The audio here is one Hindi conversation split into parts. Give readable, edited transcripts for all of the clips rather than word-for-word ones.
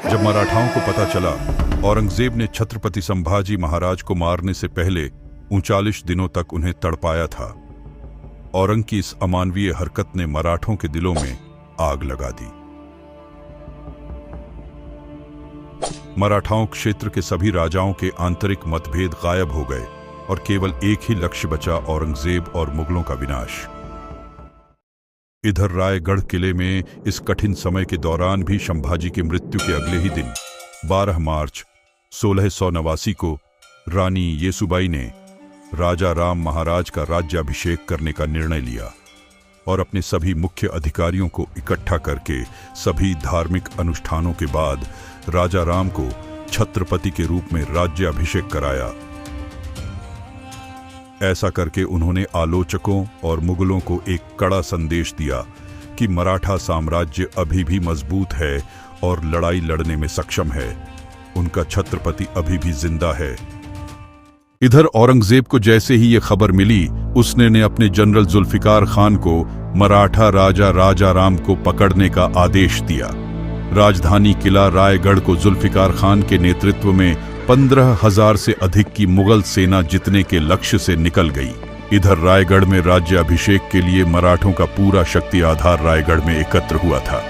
जब मराठाओं को पता चला औरंगजेब ने छत्रपति संभाजी महाराज को मारने से पहले 39 दिनों तक उन्हें तड़पाया था, औरंग की इस अमानवीय हरकत ने मराठों के दिलों में आग लगा दी। मराठाओं क्षेत्र के सभी राजाओं के आंतरिक मतभेद गायब हो गए और केवल एक ही लक्ष्य बचा, औरंगजेब और मुगलों का विनाश। इधर रायगढ़ किले में इस कठिन समय के दौरान भी संभाजी की मृत्यु के अगले ही दिन 12 मार्च 1689 को रानी येसुबाई ने राजा राम महाराज का राज्याभिषेक करने का निर्णय लिया और अपने सभी मुख्य अधिकारियों को इकट्ठा करके सभी धार्मिक अनुष्ठानों के बाद राजा राम को छत्रपति के रूप में राज्याभिषेक कराया। ऐसा करके उन्होंने आलोचकों और मुगलों को एक कड़ा संदेश दिया कि मराठा साम्राज्य अभी भी मजबूत है और लड़ाई लड़ने में सक्षम है, उनका छत्रपति अभी भी जिंदा है। इधर औरंगजेब को जैसे ही ये खबर मिली, उसने ने अपने जनरल जुल्फिकार खान को मराठा राजा राजा राम को पकड़ने का आदेश दिया। राजधानी किला रायगढ़ को जुल्फिकार खान के नेतृत्व में 15,000 से अधिक की मुगल सेना जीतने के लक्ष्य से निकल गई। इधर रायगढ़ में राज्याभिषेक के लिए मराठों का पूरा शक्ति आधार रायगढ़ में एकत्र हुआ था।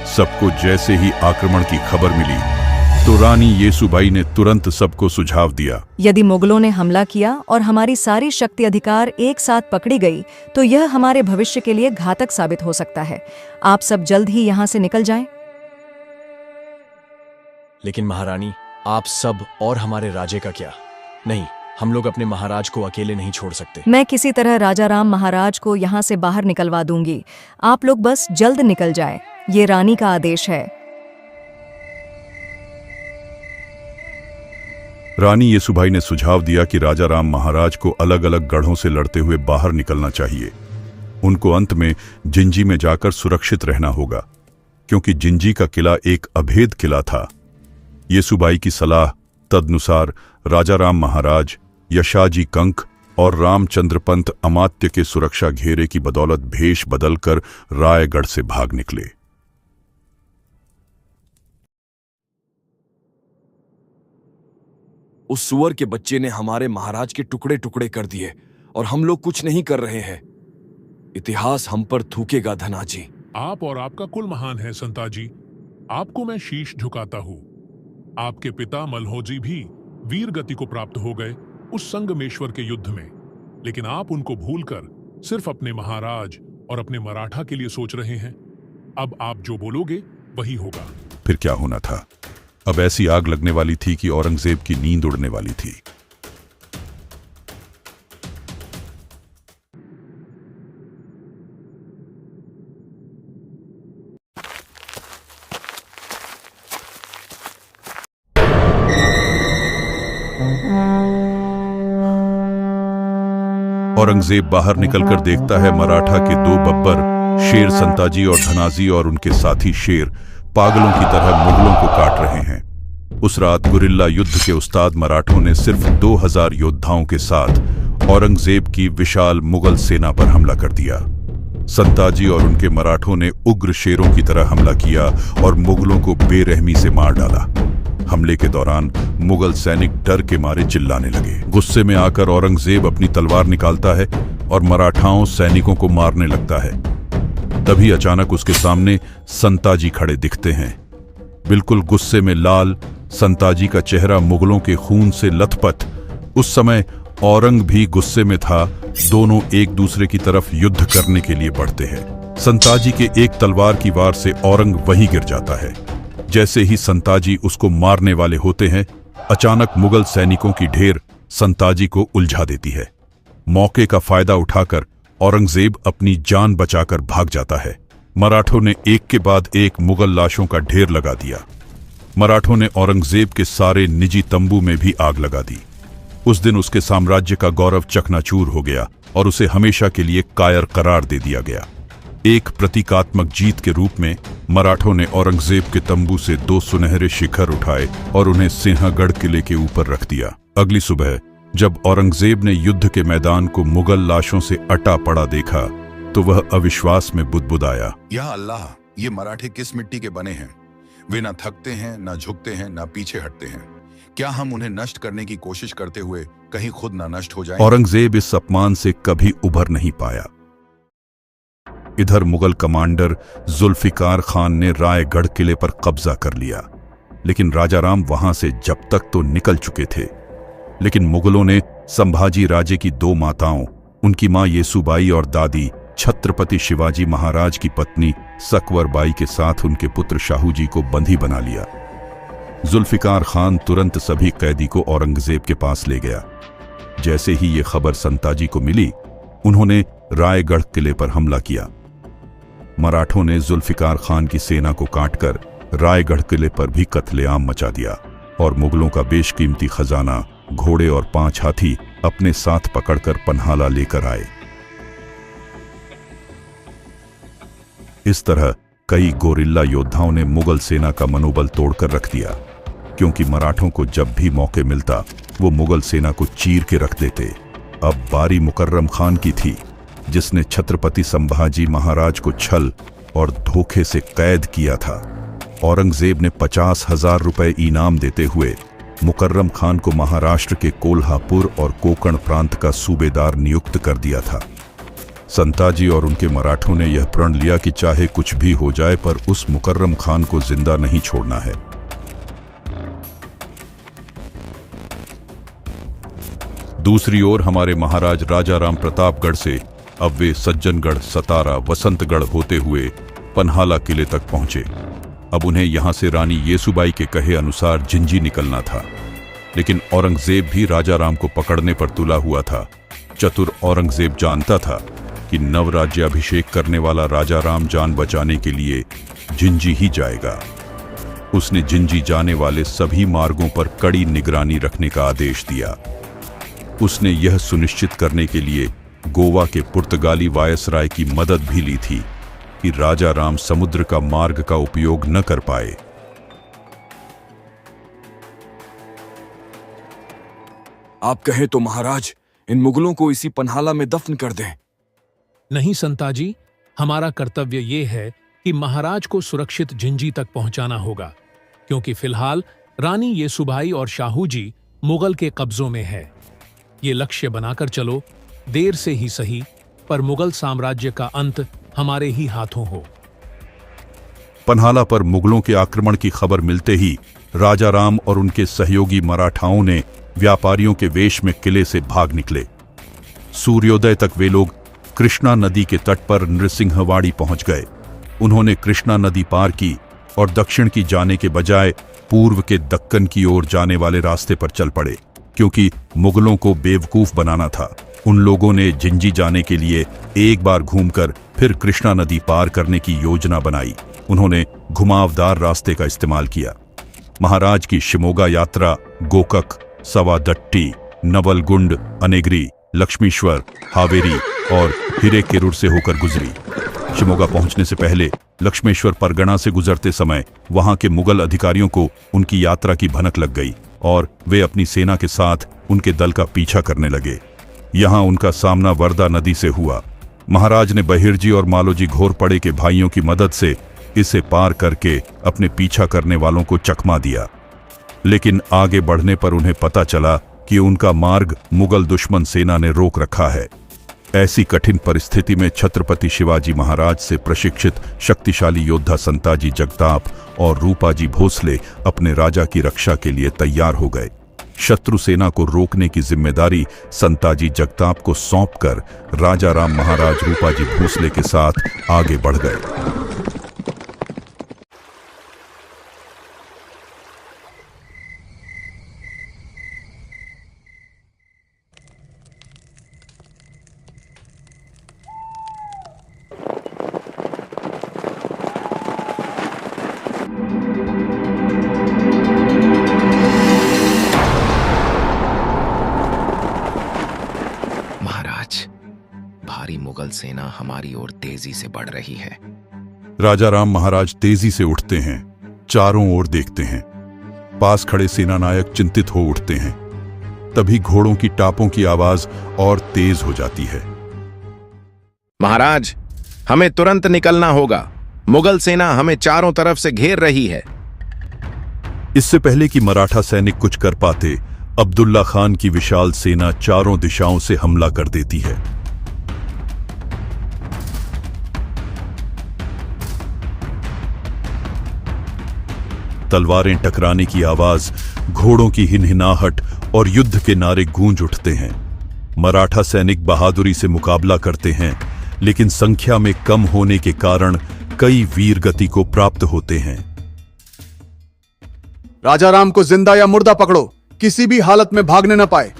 सबको जैसे ही आक्रमण की खबर मिली तो रानी येसुबाई ने तुरंत सबको सुझाव दिया, यदि मुगलों ने हमला किया और हमारी सारी शक्ति अधिकार एक साथ पकड़ी गई तो यह हमारे भविष्य के लिए घातक साबित हो सकता है। आप सब जल्द ही यहाँ से निकल जाएं। लेकिन महारानी, आप सब और हमारे राजे का क्या? नहीं, हम लोग अपने महाराज को अकेले नहीं छोड़ सकते। मैं किसी तरह राजा राम महाराज को यहाँ से बाहर निकलवा दूंगी। आप लोग बस जल्द निकल जाएं। ये रानी का आदेश है। रानी येसुबाई ने सुझाव दिया कि राजा राम महाराज को अलग अलग गढ़ों से लड़ते हुए बाहर निकलना चाहिए। उनको अंत में जिंजी में जाकर सुरक्षित रहना होगा, क्योंकि जिंजी का किला एक अभेद किला था। येसुबाई की सलाह तदनुसार राजा राम महाराज, यशाजी कंक और रामचंद्र पंत अमात्य के सुरक्षा घेरे की बदौलत भेष बदलकर रायगढ़ से भाग निकले। उस सुअर के बच्चे ने हमारे महाराज के टुकड़े टुकड़े कर दिए और हम लोग कुछ नहीं कर रहे हैं। इतिहास हम पर थूकेगा धनाजी। आप और आपका कुल महान है संताजी। आपको मैं शीश झुकाता हूँ। आपके पिता मल्होजी भी वीर गति को प्राप्त हो गए उस संगमेश्वर के युद्ध में, लेकिन आप उनको भूलकर सिर्फ अपने महाराज और अपने मराठा के लिए सोच रहे हैं। अब आप जो बोलोगे वही होगा। फिर क्या होना था? अब ऐसी आग लगने वाली थी कि औरंगजेब की नींद उड़ने वाली थी। औरंगजेब बाहर निकलकर देखता है मराठा के 2 बब्बर शेर संताजी और धनाजी और उनके साथी शेर पागलों की तरह मुगलों को काट रहे हैं। उस रात गुरिल्ला युद्ध के उस्ताद मराठों ने सिर्फ 2000 योद्धाओं के साथ औरंगजेब की विशाल मुगल सेना पर हमला कर दिया। संताजी और उनके मराठों ने उग्र शेरों की तरह हमला किया और मुगलों को बेरहमी से मार डाला। हमले के दौरान मुगल सैनिक डर के मारे चिल्लाने लगे। गुस्से में आकर औरंगजेब अपनी तलवार निकालता है और मराठाओं सैनिकों को मारने लगता है। तभी अचानक उसके सामने संताजी खड़े दिखते हैं। बिल्कुल गुस्से में लाल संताजी का चेहरा मुगलों के खून से लथपथ। उस समय औरंग भी गुस्से में था। दोनों एक दूसरे की तरफ युद्ध करने के लिए बढ़ते हैं। संताजी के एक तलवार की वार से औरंग वहीं गिर जाता है। जैसे ही संताजी उसको मारने वाले होते हैं, अचानक मुगल सैनिकों की ढेर संताजी को उलझा देती है। मौके का फायदा उठाकर औरंगजेब अपनी जान बचाकर भाग जाता है। मराठों ने एक के बाद एक मुगल लाशों का ढेर लगा दिया। मराठों ने औरंगजेब के सारे निजी तंबू में भी आग लगा दी। उस दिन उसके साम्राज्य का गौरव चकनाचूर हो गया और उसे हमेशा के लिए कायर करार दे दिया गया। एक प्रतीकात्मक जीत के रूप में मराठों ने औरंगजेब के तंबू से 2 सुनहरे शिखर उठाए और उन्हें सिंहगढ़ किले के ऊपर रख दिया। अगली सुबह जब औरंगजेब ने युद्ध के मैदान को मुगल लाशों से अटा पड़ा देखा तो वह अविश्वास में बुदबुदाया, या अल्लाह, ये मराठे किस मिट्टी के बने हैं वे न थकते हैं, न झुकते हैं, न पीछे हटते हैं। क्या हम उन्हें नष्ट करने की कोशिश करते हुए कहीं खुद न नष्ट हो जाएं? औरंगजेब इस अपमान से कभी उभर नहीं पाया। इधर मुगल कमांडर जुल्फिकार खान ने रायगढ़ किले पर कब्जा कर लिया, लेकिन राजाराम वहां से जब तक तो निकल चुके थे, लेकिन मुगलों ने संभाजी राजे की दो माताओं, उनकी मां येसुबाई और दादी छत्रपति शिवाजी महाराज की पत्नी सकवरबाई के साथ उनके पुत्र शाहू जी को बंदी बना लिया। जुल्फिकार खान तुरंत सभी कैदी को औरंगजेब के पास ले गया। जैसे ही ये खबर संताजी को मिली, उन्होंने रायगढ़ किले पर हमला किया। मराठों ने जुल्फिकार खान की सेना को काटकर रायगढ़ किले पर भी कत्लेआम मचा दिया और मुगलों का बेशकीमती खजाना, घोड़े और 5 हाथी अपने साथ पकड़कर पन्हाला लेकर आए। इस तरह कई गोरिल्ला योद्धाओं ने मुगल सेना का मनोबल तोड़कर रख दिया, क्योंकि मराठों को जब भी मौके मिलता वो मुगल सेना को चीर के रख देते। अब बारी मुकर्रम खान की थी, जिसने छत्रपति संभाजी महाराज को छल और धोखे से कैद किया था। औरंगजेब ने 50,000 रुपए इनाम देते हुए मुकर्रम खान को महाराष्ट्र के कोल्हापुर और कोकण प्रांत का सूबेदार नियुक्त कर दिया था। संताजी और उनके मराठों ने यह प्रण लिया कि चाहे कुछ भी हो जाए, पर उस मुकर्रम खान को जिंदा नहीं छोड़ना है। दूसरी ओर हमारे महाराज राजाराम प्रतापगढ़ से अब वे सज्जनगढ़, सतारा, वसंतगढ़ होते हुए पन्हाला किले तक पहुंचे। अब उन्हें यहां से रानी येसुबाई के कहे अनुसार जिंजी निकलना था, लेकिन औरंगजेब भी राजाराम को पकड़ने पर तुला हुआ था। चतुर औरंगजेब जानता था कि नवराज्याभिषेक करने वाला राजाराम जान बचाने के लिए जिंजी ही जाएगा। उसने जिंजी जाने वाले सभी मार्गों पर कड़ी निगरानी रखने का आदेश दिया। उसने यह सुनिश्चित करने के लिए गोवा के पुर्तगाली वायसराय की मदद भी ली थी कि राजाराम समुद्र का मार्ग का उपयोग न कर पाए। आप कहें तो महाराज, इन मुगलों को इसी पन्हाला में दफन कर दें। नहीं संताजी, हमारा कर्तव्य ये है कि महाराज को सुरक्षित जिंजी तक पहुंचाना होगा, क्योंकि फिलहाल रानी येसुबाई और शाहू जी मुगल के कब्जों में है। ये लक्ष्य बनाकर चलो, देर से ही सही, पर मुगल साम्राज्य का अंत हमारे ही हाथों हो। पन्हाला पर मुगलों के आक्रमण की खबर मिलते ही राजाराम और उनके सहयोगी मराठाओं ने व्यापारियों के वेश में किले से भाग निकले। सूर्योदय तक वे लोग कृष्णा नदी के तट पर नृसिंहवाड़ी पहुंच गए। उन्होंने कृष्णा नदी पार की और दक्षिण की जाने के बजाय पूर्व के दक्कन की ओर जाने वाले रास्ते पर चल पड़े, क्योंकि मुगलों को बेवकूफ बनाना था। उन लोगों ने जिंजी जाने के लिए एक बार घूमकर फिर कृष्णा नदी पार करने की योजना बनाई। उन्होंने घुमावदार रास्ते का इस्तेमाल किया। महाराज की शिमोगा यात्रा गोकक, सवादट्टी, नवलगुंड, अनेगरी, लक्ष्मीश्वर, हावेरी और हिरेकेरुर से होकर गुजरी। शिमोगा पहुंचने से पहले लक्ष्मेश्वर परगना से गुजरते समय वहां के मुगल अधिकारियों को उनकी यात्रा की भनक लग गई और वे अपनी सेना के साथ उनके दल का पीछा करने लगे। यहां उनका सामना वर्दा नदी से हुआ। महाराज ने बहिर्जी और मालोजी घोरपड़े के भाइयों की मदद से इसे पार करके अपने पीछा करने वालों को चकमा दिया, लेकिन आगे बढ़ने पर उन्हें पता चला कि उनका मार्ग मुगल दुश्मन सेना ने रोक रखा है। ऐसी कठिन परिस्थिति में छत्रपति शिवाजी महाराज से प्रशिक्षित शक्तिशाली योद्धा संताजी जगताप और रूपाजी भोसले अपने राजा की रक्षा के लिए तैयार हो गए। शत्रु सेना को रोकने की जिम्मेदारी संताजी जगताप को सौंपकर राजाराम महाराज रूपाजी भोसले के साथ आगे बढ़ गए। भारी मुगल सेना हमारी ओर तेजी से बढ़ रही है। राजाराम महाराज तेजी से उठते हैं, चारों ओर देखते हैं। पास खड़े सेनानायक चिंतित हो उठते हैं। तभी घोड़ों की टापों की आवाज और तेज हो जाती है। महाराज, हमें तुरंत निकलना होगा। मुगल सेना हमें चारों तरफ से घेर रही है। इससे पहले कि मराठा सैनिक कुछ कर पाते, अब्दुल्ला खान की विशाल सेना चारों दिशाओं से हमला कर देती है। तलवारें टकराने की आवाज, घोड़ों की हिनहिनाहट और युद्ध के नारे गूंज उठते हैं। मराठा सैनिक बहादुरी से मुकाबला करते हैं, लेकिन संख्या में कम होने के कारण कई वीर गति को प्राप्त होते हैं। राजा राम को जिंदा या मुर्दा पकड़ो, किसी भी हालत में भागने न पाए।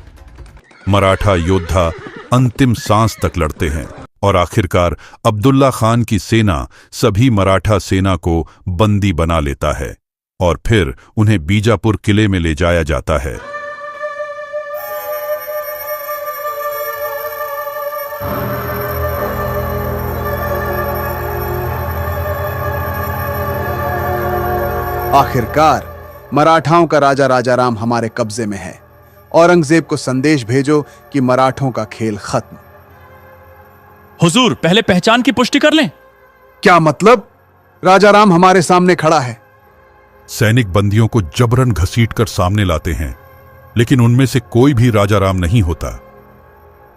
मराठा योद्धा अंतिम सांस तक लड़ते हैं और आखिरकार अब्दुल्ला खान की सेना सभी मराठा सेना को बंदी बना लेता है और फिर उन्हें बीजापुर किले में ले जाया जाता है। आखिरकार मराठाओं का राजा राजाराम हमारे कब्जे में है। औरंगजेब को संदेश भेजो कि मराठों का खेल खत्म। हुजूर, पहले पहचान की पुष्टि कर लें। क्या मतलब? राजाराम हमारे सामने खड़ा है। सैनिक बंदियों को जबरन घसीटकर सामने लाते हैं, लेकिन उनमें से कोई भी राजाराम नहीं होता।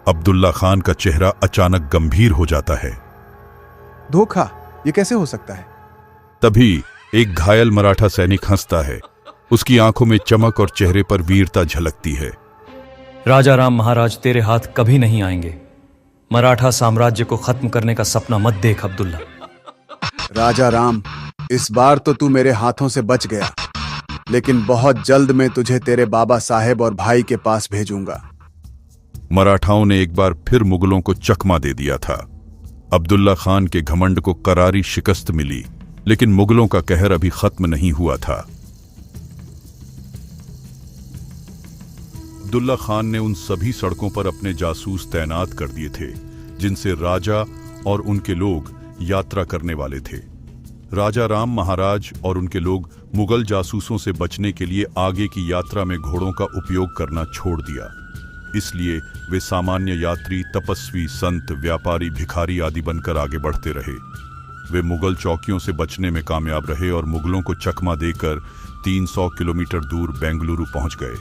अब्दुल्ला खान का चेहरा अचानक गंभीर हो जाता है। धोखा, ये कैसे हो सकता है? तभी एक घायल मराठा सैनिक हंसता है। उसकी आंखों में चमक और चेहरे पर वीरता झलकती है। राजा राम महाराज तेरे हाथ कभी नहीं आएंगे। मराठा साम्राज्य को खत्म करने का सपना मत देख अब्दुल्ला। राजा राम, इस बार तो तू मेरे हाथों से बच गया, लेकिन बहुत जल्द मैं तुझे तेरे बाबा साहेब और भाई के पास भेजूंगा। मराठाओं ने एक बार फिर मुगलों को चकमा दे दिया था। अब्दुल्ला खान के घमंड को करारी शिकस्त मिली, लेकिन मुगलों का कहर अभी खत्म नहीं हुआ था। अब्दुल्ला खान ने उन सभी सड़कों पर अपने जासूस तैनात कर दिए थे जिनसे राजा और उनके लोग यात्रा करने वाले थे। राजा राम महाराज और उनके लोग मुगल जासूसों से बचने के लिए आगे की यात्रा में घोड़ों का उपयोग करना छोड़ दिया। इसलिए वे सामान्य यात्री, तपस्वी, संत, व्यापारी, भिखारी आदि बनकर आगे बढ़ते रहे। वे मुगल चौकियों से बचने में कामयाब रहे और मुगलों को चकमा देकर 300 किलोमीटर दूर बेंगलुरु पहुंच गए।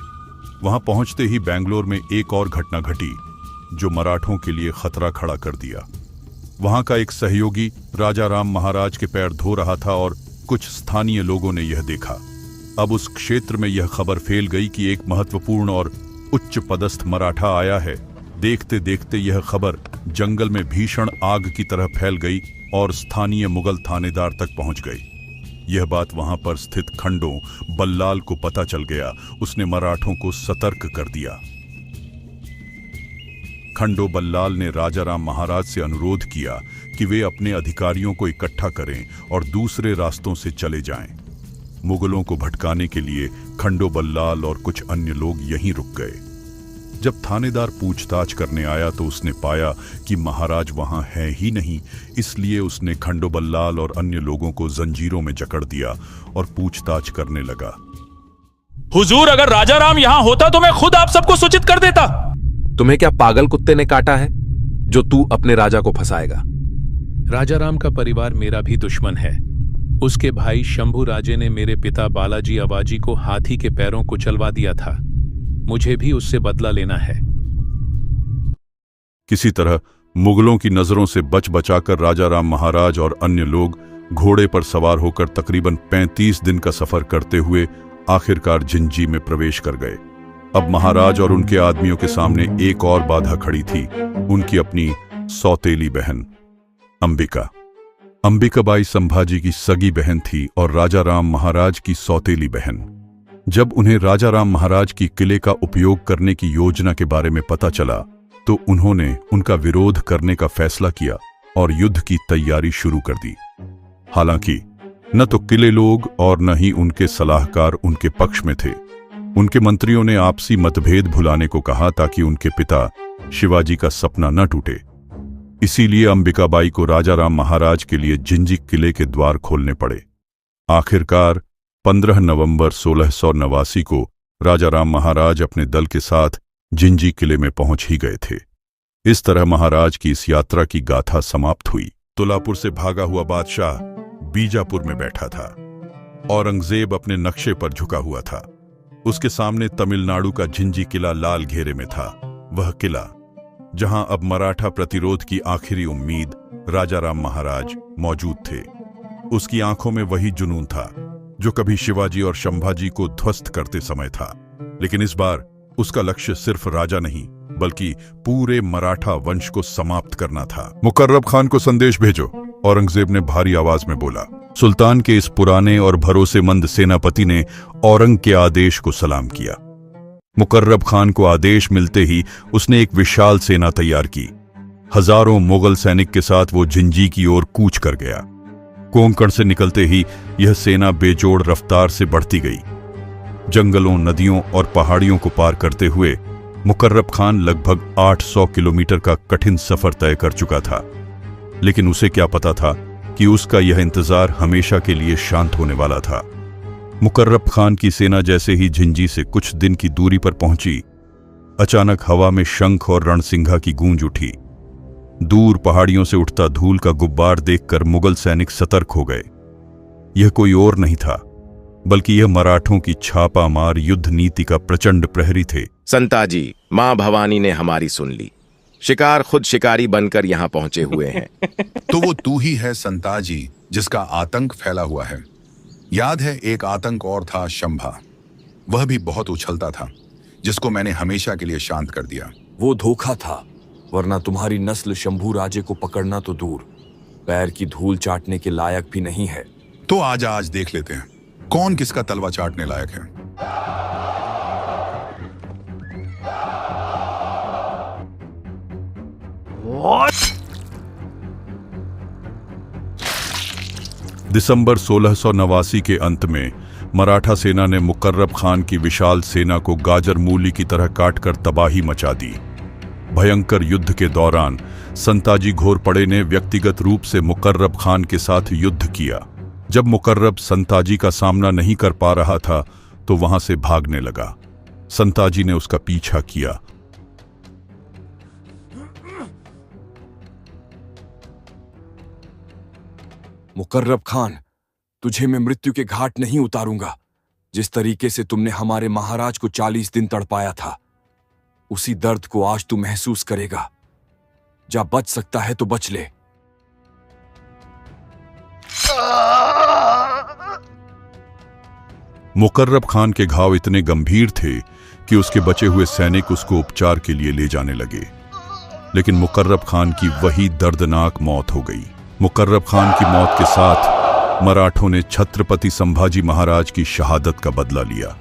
वहां पहुंचते ही बेंगलोर में एक और घटना घटी जो मराठों के लिए खतरा खड़ा कर दिया। वहां का एक सहयोगी राजा राम महाराज के पैर धो रहा था और कुछ स्थानीय लोगों ने यह देखा। अब उस क्षेत्र में यह खबर फैल गई कि एक महत्वपूर्ण और उच्च पदस्थ मराठा आया है। देखते देखते यह खबर जंगल में भीषण आग की तरह फैल गई और स्थानीय मुगल थानेदार तक पहुंच गई। यह बात वहां पर स्थित खंडो बल्लाल को पता चल गया। उसने मराठों को सतर्क कर दिया। खंडो बल्लाल ने राजाराम महाराज से अनुरोध किया कि वे अपने अधिकारियों को इकट्ठा करें और दूसरे रास्तों से चले जाएं। मुगलों को भटकाने के लिए खंडो बल्लाल और कुछ अन्य लोग यहीं रुक गए। जब थानेदार पूछताछ करने आया तो उसने पाया कि महाराज वहां है ही नहीं। इसलिए उसने खंडो बल्लाल और अन्य लोगों को जंजीरों में जकड़ दिया और पूछताछ करने लगा। हुजूर, अगर राजा राम यहां होता तो मैं खुद आप सबको सूचित कर देता। तुम्हें क्या पागल कुत्ते ने काटा है जो तू अपने राजा को फंसाएगा? राजा राम का परिवार मेरा भी दुश्मन है। उसके भाई शंभू राजे ने मेरे पिता बालाजी अवाजी को हाथी के पैरों को चलवा दिया था। मुझे भी उससे बदला लेना है। किसी तरह मुगलों की नजरों से बच बचाकर राजा राम महाराज और अन्य लोग घोड़े पर सवार होकर तकरीबन 35 दिन का सफर करते हुए आखिरकार जिंजी में प्रवेश कर गए। अब महाराज और उनके आदमियों के सामने एक और बाधा खड़ी थी, उनकी अपनी सौतेली बहन अंबिका। अंबिकाबाई संभाजी की सगी बहन थी और राजा राम महाराज की सौतेली बहन। जब उन्हें राजा राम महाराज की किले का उपयोग करने की योजना के बारे में पता चला तो उन्होंने उनका विरोध करने का फैसला किया और युद्ध की तैयारी शुरू कर दी। हालांकि न तो किले लोग और न ही उनके सलाहकार उनके पक्ष में थे। उनके मंत्रियों ने आपसी मतभेद भुलाने को कहा ताकि उनके पिता शिवाजी का सपना न टूटे। इसीलिए अंबिकाबाई को राजा राम महाराज के लिए जिंजी किले के द्वार खोलने पड़े। आखिरकार 15 नवंबर 1689 को राजा राम महाराज अपने दल के साथ जिंजी किले में पहुंच ही गए थे। इस तरह महाराज की इस यात्रा की गाथा समाप्त हुई। तुलापुर से भागा हुआ बादशाह बीजापुर में बैठा था। औरंगजेब अपने नक्शे पर झुका हुआ था। उसके सामने तमिलनाडु का झिंजी किला लाल घेरे में था, वह किला जहां अब मराठा प्रतिरोध की आखिरी उम्मीद राजाराम महाराज मौजूद थे। उसकी आंखों में वही जुनून था जो कभी शिवाजी और संभाजी को ध्वस्त करते समय था, लेकिन इस बार उसका लक्ष्य सिर्फ राजा नहीं बल्कि पूरे मराठा वंश को समाप्त करना था। मुकर्रब खान को संदेश भेजो, औरंगजेब ने भारी आवाज में बोला। सुल्तान के इस पुराने और भरोसेमंद सेनापति ने औरंग के आदेश को सलाम किया। मुकर्रब खान को आदेश मिलते ही उसने एक विशाल सेना तैयार की। हजारों मुगल सैनिक के साथ वो झिंजी की ओर कूच कर गया। कोंकण से निकलते ही यह सेना बेजोड़ रफ्तार से बढ़ती गई। जंगलों, नदियों और पहाड़ियों को पार करते हुए मुकर्रब खान लगभग 800 किलोमीटर का कठिन सफर तय कर चुका था, लेकिन उसे क्या पता था कि उसका यह इंतजार हमेशा के लिए शांत होने वाला था। मुकर्रब खान की सेना जैसे ही झिंजी से कुछ दिन की दूरी पर पहुंची, अचानक हवा में शंख और रणसिंघा की गूंज उठी। दूर पहाड़ियों से उठता धूल का गुब्बार देखकर मुगल सैनिक सतर्क हो गए। यह कोई और नहीं था बल्कि यह मराठों की छापामार युद्ध नीति का प्रचंड प्रहरी थे। संताजी, मां भवानी ने हमारी सुन ली। शिकार खुद शिकारी बनकर यहाँ पहुंचे हुए हैं। तो वो तू ही है संताजी जिसका आतंक फैला हुआ है। याद है एक आतंक और था, शंभा। वह भी बहुत उछलता था, जिसको मैंने हमेशा के लिए शांत कर दिया। वो धोखा था, वरना तुम्हारी नस्ल शंभू राजे को पकड़ना तो दूर, पैर की धूल चाटने के लायक भी नहीं है। तो आज देख लेते हैं कौन किसका तलवा चाटने लायक है। दिसंबर 1689 के अंत में मराठा सेना ने मुकर्रब खान की विशाल सेना को गाजर मूली की तरह काटकर तबाही मचा दी। भयंकर युद्ध के दौरान संताजी घोरपड़े ने व्यक्तिगत रूप से मुकर्रब खान के साथ युद्ध किया। जब मुकर्रब संताजी का सामना नहीं कर पा रहा था तो वहां से भागने लगा। संताजी ने उसका पीछा किया। मुकर्रब खान, तुझे मैं मृत्यु के घाट नहीं उतारूंगा। जिस तरीके से तुमने हमारे महाराज को 40 दिन तड़पाया था, उसी दर्द को आज तू महसूस करेगा। जा बच सकता है तो बच ले। मुकर्रब खान के घाव इतने गंभीर थे कि उसके बचे हुए सैनिक उसको उपचार के लिए ले जाने लगे, लेकिन मुकर्रब खान की वही दर्दनाक मौत हो गई। मुकर्रब खान की मौत के साथ मराठों ने छत्रपति संभाजी महाराज की शहादत का बदला लिया।